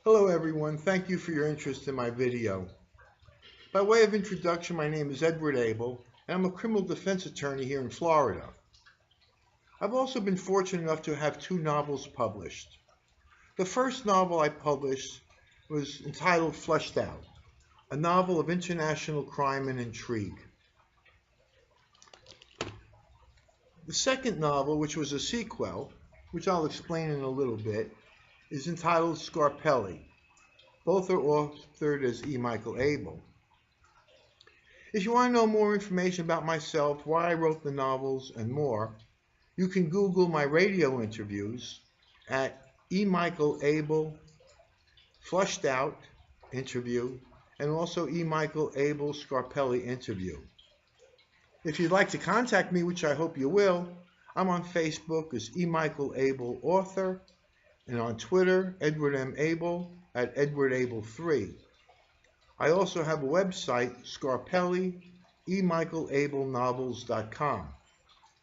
Hello everyone, thank you for your interest in my video. By way of introduction, my name is Edward Abel, and I'm a criminal defense attorney here in Florida. I've also been fortunate enough to have two novels published. The first novel I published was entitled Fleshed Out, a novel of international crime and intrigue. The second novel, which was a sequel, which I'll explain in a little bit, is entitled Scarpelli. Both are authored as E. Michael Abel. If you want to know more information about myself, why I wrote the novels, and more, you can Google my radio interviews at E. Michael Abel Fleshed Out interview and also E. Michael Abel Scarpelli interview. If you'd like to contact me, which I hope you will, I'm on Facebook as E. Michael Abel Author and on Twitter, Edward M. Abel at EdwardAbel3. I also have a website, Scarpelli, emichaelabelnovels.com.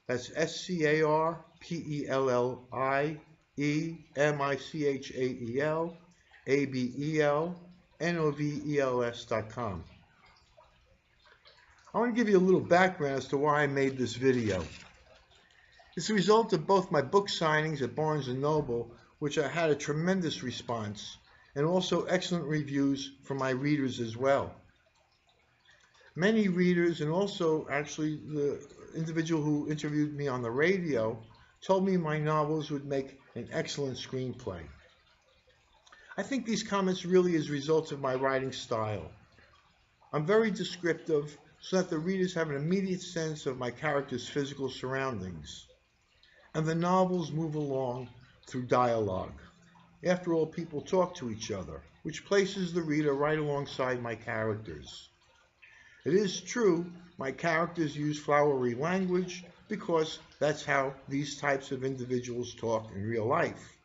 That's SCARPELLIemichaelabelnovels.com. I want to give you a little background as to why I made this video. It's a result of both my book signings at Barnes & Noble, which I had a tremendous response, and also excellent reviews from my readers as well. Many readers, and also actually the individual who interviewed me on the radio, told me my novels would make an excellent screenplay. I think these comments really is results of my writing style. I'm very descriptive so that the readers have an immediate sense of my character's physical surroundings. And the novels move along through dialogue. After all, people talk to each other, which places the reader right alongside my characters. It is true, my characters use flowery language because that's how these types of individuals talk in real life.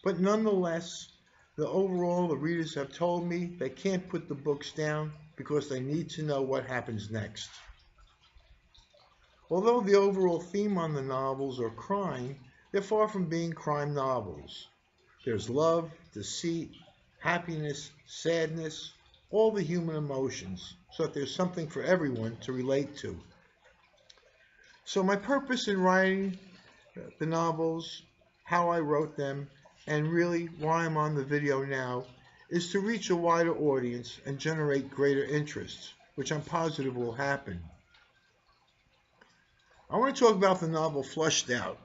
But nonetheless, the readers have told me they can't put the books down because they need to know what happens next. Although the overall theme on the novels are crime, they're far from being crime novels. There's love, deceit, happiness, sadness, all the human emotions, so that there's something for everyone to relate to. So my purpose in writing the novels, how I wrote them, and really why I'm on the video now, is to reach a wider audience and generate greater interest, which I'm positive will happen. I want to talk about the novel Fleshed Out.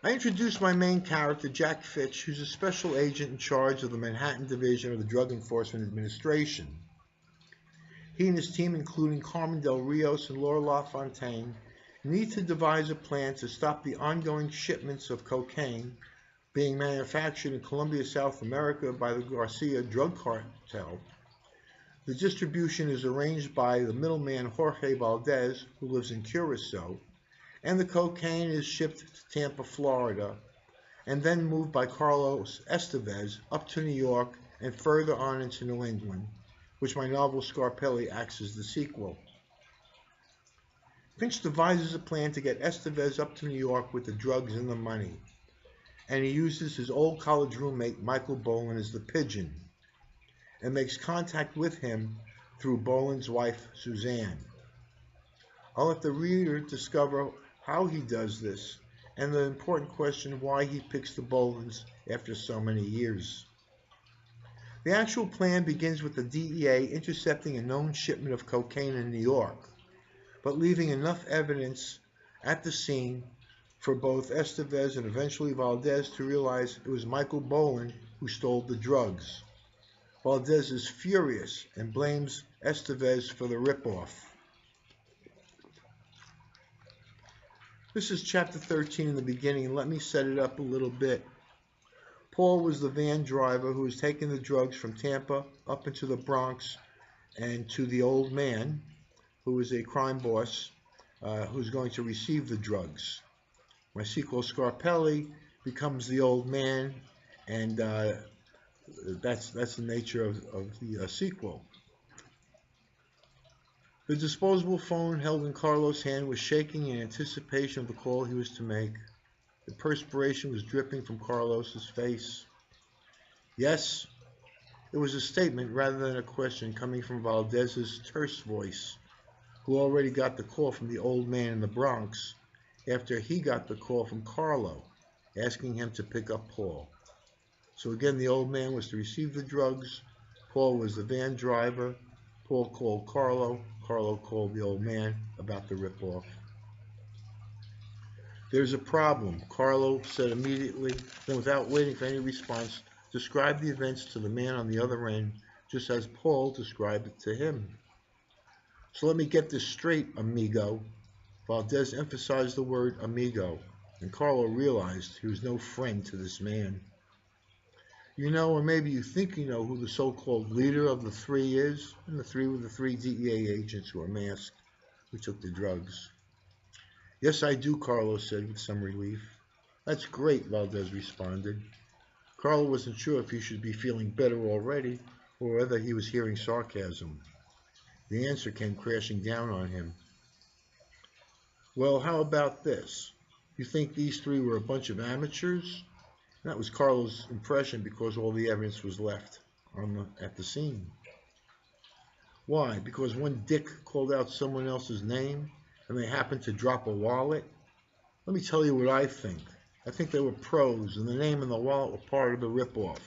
I introduced my main character, Jack Fitch, who's a special agent in charge of the Manhattan Division of the Drug Enforcement Administration. He and his team, including Carmen Del Rios and Laura LaFontaine, need to devise a plan to stop the ongoing shipments of cocaine being manufactured in Colombia, South America by the Garcia drug cartel. The distribution is arranged by the middleman Jorge Valdez, who lives in Curacao, and the cocaine is shipped to Tampa, Florida, and then moved by Carlos Estevez up to New York and further on into New England, which my novel Scarpelli acts as the sequel. Finch devises a plan to get Estevez up to New York with the drugs and the money, and he uses his old college roommate Michael Boland as the pigeon, and makes contact with him through Boland's wife, Suzanne. I'll let the reader discover how he does this, and the important question why he picks the Bolands after so many years. The actual plan begins with the DEA intercepting a known shipment of cocaine in New York, but leaving enough evidence at the scene for both Estevez and eventually Valdez to realize it was Michael Boland who stole the drugs. Valdez is furious and blames Estevez for the ripoff. This is chapter 13 in the beginning. Let me set it up a little bit. Paul was the van driver who was taking the drugs from Tampa up into the Bronx and to the old man, who is a crime boss, who's going to receive the drugs. My sequel, Scarpelli, becomes the old man, and that's the nature of the sequel. The disposable phone held in Carlos' hand was shaking in anticipation of the call he was to make. The perspiration was dripping from Carlos's face. Yes, it was a statement rather than a question coming from Valdez's terse voice, who already got the call from the old man in the Bronx after he got the call from Carlo, asking him to pick up Paul. So again, the old man was to receive the drugs, Paul was the van driver, Paul called Carlo, Carlo called the old man about the ripoff. There's a problem, Carlo said immediately, then without waiting for any response, described the events to the man on the other end, just as Paul described it to him. So let me get this straight, amigo. Valdez emphasized the word amigo, and Carlo realized he was no friend to this man. You know, or maybe you think you know who the so-called leader of the three is, and the three were the three DEA agents who were masked, who took the drugs. Yes, I do, Carlo said with some relief. That's great, Valdez responded. Carlo wasn't sure if he should be feeling better already, or whether he was hearing sarcasm. The answer came crashing down on him. Well, how about this? You think these three were a bunch of amateurs? That was Carlo's impression because all the evidence was left at the scene. Why? Because one dick called out someone else's name and they happened to drop a wallet? Let me tell you what I think. I think they were pros and the name and the wallet were part of the ripoff.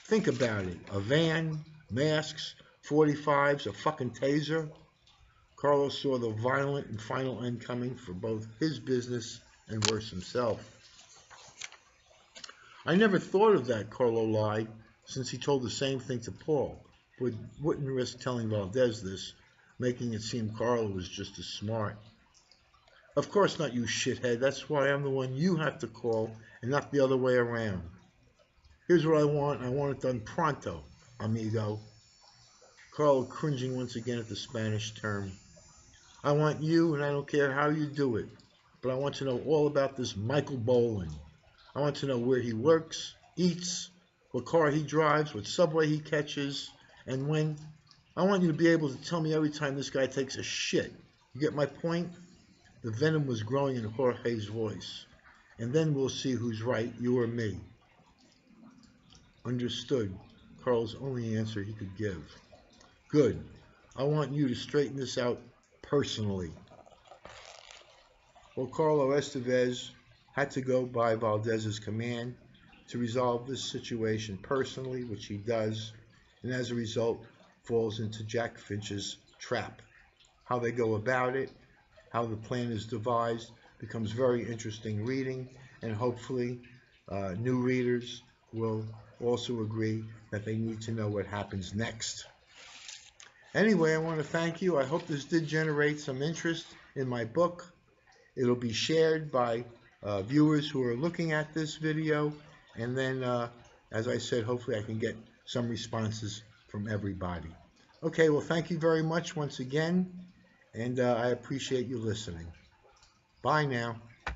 Think about it. A van, masks, 45s, a fucking taser. Carlos saw the violent and final end coming for both his business and worse himself. I never thought of that, Carlo lied, since he told the same thing to Paul, but wouldn't risk telling Valdez this, making it seem Carlo was just as smart. Of course not, you shithead. That's why I'm the one you have to call and not the other way around. Here's what I want. I want it done pronto, amigo. Carlo cringing once again at the Spanish term. I want you, and I don't care how you do it, but I want to know all about this Michael Bolin. I want to know where he works, eats, what car he drives, what subway he catches, and when. I want you to be able to tell me every time this guy takes a shit. You get my point? The venom was growing in Jorge's voice. And then we'll see who's right, you or me. Understood. Carl's only answer he could give. Good. I want you to straighten this out personally. Well, Carlo Estevez had to go by Valdez's command to resolve this situation personally, which he does, and as a result falls into Jack Finch's trap. How they go about it, how the plan is devised, becomes very interesting reading, and hopefully new readers will also agree that they need to know what happens next. Anyway, I want to thank you. I hope this did generate some interest in my book. It'll be shared by viewers who are looking at this video, and then as I said, hopefully I can get some responses from everybody. Okay, well, thank you very much once again, and I appreciate you listening. Bye now.